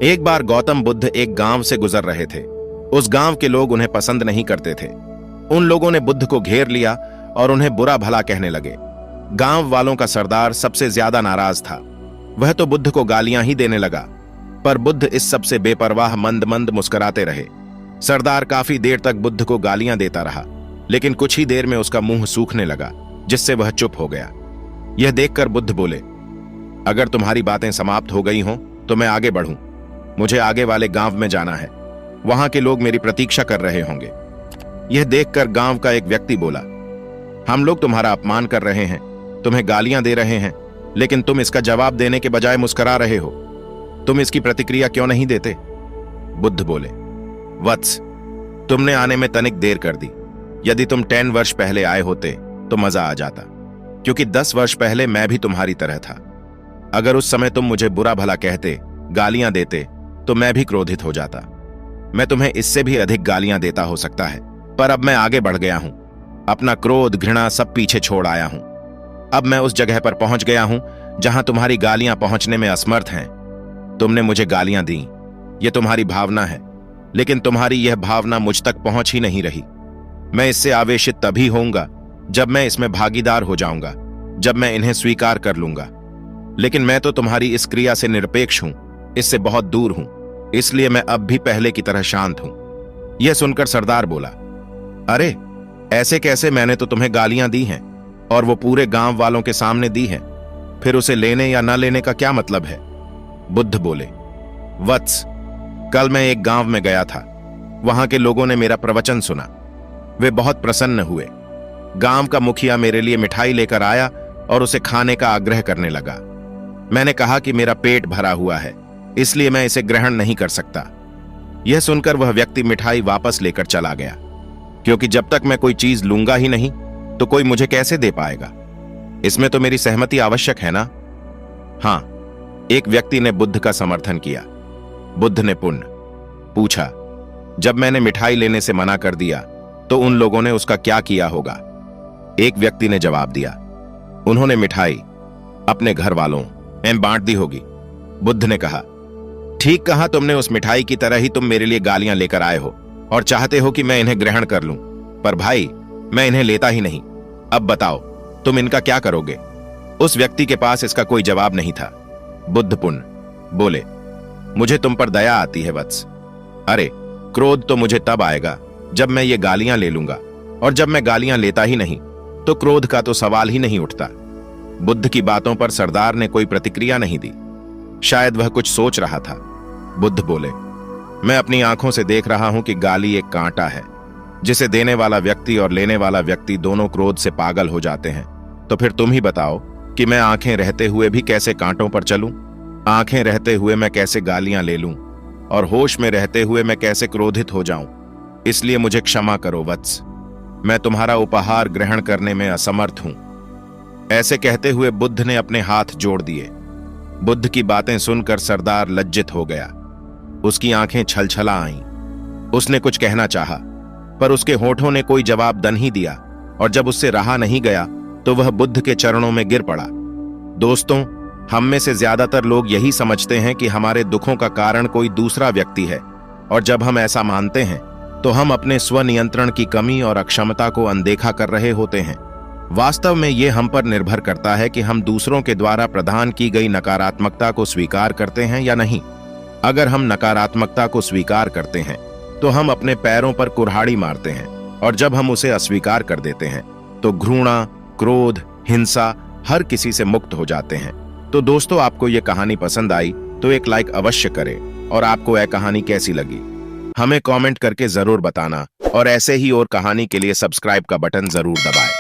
एक बार गौतम बुद्ध एक गांव से गुजर रहे थे। उस गांव के लोग उन्हें पसंद नहीं करते थे। उन लोगों ने बुद्ध को घेर लिया और उन्हें बुरा भला कहने लगे। गांव वालों का सरदार सबसे ज्यादा नाराज था। वह तो बुद्ध को गालियां ही देने लगा, पर बुद्ध इस सब से बेपरवाह मंद मंद मुस्कुराते रहे। सरदार काफी देर तक बुद्ध को गालियां देता रहा, लेकिन कुछ ही देर में उसका मुंह सूखने लगा, जिससे वह चुप हो गया। यह देखकर बुद्ध बोले, अगर तुम्हारी बातें समाप्त हो गई हों तो मैं आगे बढ़ूं। मुझे आगे वाले गांव में जाना है, वहां के लोग मेरी प्रतीक्षा कर रहे होंगे। यह देखकर गांव का एक व्यक्ति बोला, हम लोग तुम्हारा अपमान कर रहे हैं, तुम्हें गालियां दे रहे हैं, लेकिन तुम इसका जवाब देने के बजाय मुस्कुरा रहे हो। तुम इसकी प्रतिक्रिया क्यों नहीं देते? बुद्ध बोले, वत्स, तुमने आने में तनिक देर कर दी। यदि तुम 10 वर्ष पहले आए होते तो मजा आ जाता, क्योंकि 10 वर्ष पहले मैं भी तुम्हारी तरह था। अगर उस समय तुम मुझे बुरा भला कहते, गालियां देते, तो मैं भी क्रोधित हो जाता। मैं तुम्हें इससे भी अधिक गालियां देता हो सकता है, पर अब मैं आगे बढ़ गया हूं। अपना क्रोध, घृणा सब पीछे छोड़ आया हूं। अब मैं उस जगह पर पहुंच गया हूं जहां तुम्हारी गालियां पहुंचने में असमर्थ हैं। तुमने मुझे गालियां दी, यह तुम्हारी भावना है, लेकिन तुम्हारी यह भावना मुझ तक पहुंच ही नहीं रही। मैं इससे आवेशित तभी होऊंगा जब मैं इसमें भागीदार हो जाऊंगा, जब मैं इन्हें स्वीकार कर लूंगा। लेकिन मैं तो तुम्हारी इस क्रिया से निरपेक्ष हूं, इससे बहुत दूर हूं, इसलिए मैं अब भी पहले की तरह शांत हूं। यह सुनकर सरदार बोला, अरे ऐसे कैसे? मैंने तो तुम्हें गालियां दी हैं, और वो पूरे गांव वालों के सामने दी हैं। फिर उसे लेने या न लेने का क्या मतलब है? बुद्ध बोले, वत्स, कल मैं एक गांव में गया था। वहां के लोगों ने मेरा प्रवचन सुना। वे बहुत प्रसन्न हुए। गांव का मुखिया मेरे लिए मिठाई लेकर आया और उसे खाने का आग्रह करने लगा। मैंने कहा कि मेरा पेट भरा हुआ है, इसलिए मैं इसे ग्रहण नहीं कर सकता। यह सुनकर वह व्यक्ति मिठाई वापस लेकर चला गया, क्योंकि जब तक मैं कोई चीज लूंगा ही नहीं तो कोई मुझे कैसे दे पाएगा? इसमें तो मेरी सहमति आवश्यक है ना? हां, एक व्यक्ति ने बुद्ध का समर्थन किया। बुद्ध ने पुनः पूछा, जब मैंने मिठाई लेने से मना कर दिया तो उन लोगों ने उसका क्या किया होगा? एक व्यक्ति ने जवाब दिया, उन्होंने मिठाई अपने घर वालों में बांट दी होगी। बुद्ध ने कहा, ठीक कहा तुमने। उस मिठाई की तरह ही तुम मेरे लिए गालियां लेकर आए हो और चाहते हो कि मैं इन्हें ग्रहण कर लूं, पर भाई मैं इन्हें लेता ही नहीं। अब बताओ तुम इनका क्या करोगे? उस व्यक्ति के पास इसका कोई जवाब नहीं था। बुद्ध पुनः बोले, मुझे तुम पर दया आती है वत्स। अरे क्रोध तो मुझे तब आएगा जब मैं ये गालियां ले लूंगा, और जब मैं गालियां लेता ही नहीं तो क्रोध का तो सवाल ही नहीं उठता। बुद्ध की बातों पर सरदार ने कोई प्रतिक्रिया नहीं दी। शायद वह कुछ सोच रहा था। बुद्ध बोले, मैं अपनी आंखों से देख रहा हूं कि गाली एक कांटा है, जिसे देने वाला व्यक्ति और लेने वाला व्यक्ति दोनों क्रोध से पागल हो जाते हैं। तो फिर तुम ही बताओ कि मैं आंखें रहते हुए भी कैसे कांटों पर चलूं? आंखें रहते हुए मैं कैसे गालियां ले लूं? और होश में रहते हुए मैं कैसे क्रोधित हो जाऊं? इसलिए मुझे क्षमा करो वत्स, मैं तुम्हारा उपहार ग्रहण करने में असमर्थ हूं। ऐसे कहते हुए बुद्ध ने अपने हाथ जोड़ दिए। बुद्ध की बातें सुनकर सरदार लज्जित हो गया। उसकी आंखें छलछला आईं। उसने कुछ कहना चाहा, पर उसके होठों ने कोई जवाब दन ही दिया, और जब उससे रहा नहीं गया तो वह बुद्ध के चरणों में गिर पड़ा। दोस्तों, हम में से ज्यादातर लोग यही समझते हैं कि हमारे दुखों का कारण कोई दूसरा व्यक्ति है, और जब हम ऐसा मानते हैं तो हम अपने स्वनियंत्रण की कमी और अक्षमता को अनदेखा कर रहे होते हैं। वास्तव में यह हम पर निर्भर करता है कि हम दूसरों के द्वारा प्रदान की गई नकारात्मकता को स्वीकार करते हैं या नहीं। अगर हम नकारात्मकता को स्वीकार करते हैं तो हम अपने पैरों पर कुल्हाड़ी मारते हैं, और जब हम उसे अस्वीकार कर देते हैं तो घृणा, क्रोध, हिंसा हर किसी से मुक्त हो जाते हैं। तो दोस्तों, आपको यह कहानी पसंद आई तो एक लाइक अवश्य करें, और आपको यह कहानी कैसी लगी हमें कमेंट करके जरूर बताना, और ऐसे ही और कहानी के लिए सब्सक्राइब का बटन जरूर दबाएं।